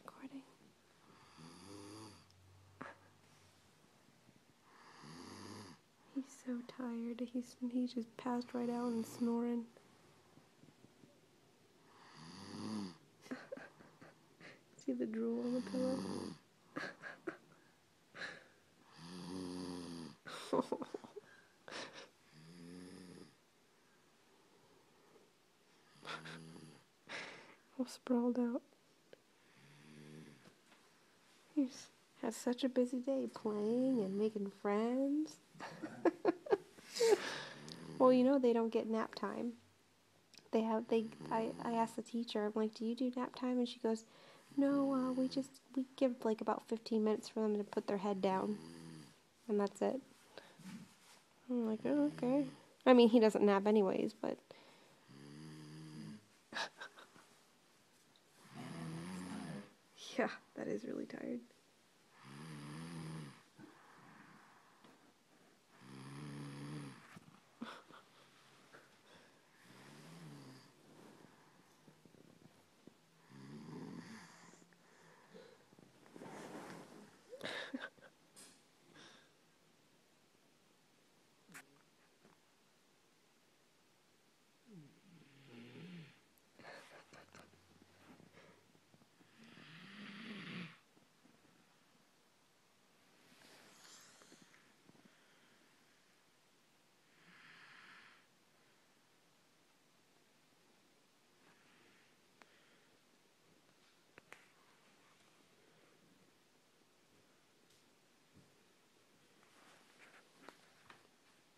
recording. He's so tired. He just passed right out and snoring. See the drool on the pillow? All sprawled out. He has such a busy day playing and making friends. Well, you know they don't get nap time. I asked the teacher, I'm like, do you do nap time? And she goes, no, we give like about 15 minutes for them to put their head down. And that's it. I'm like, oh, okay. I mean, he doesn't nap anyways, but... Yeah, that is really tired.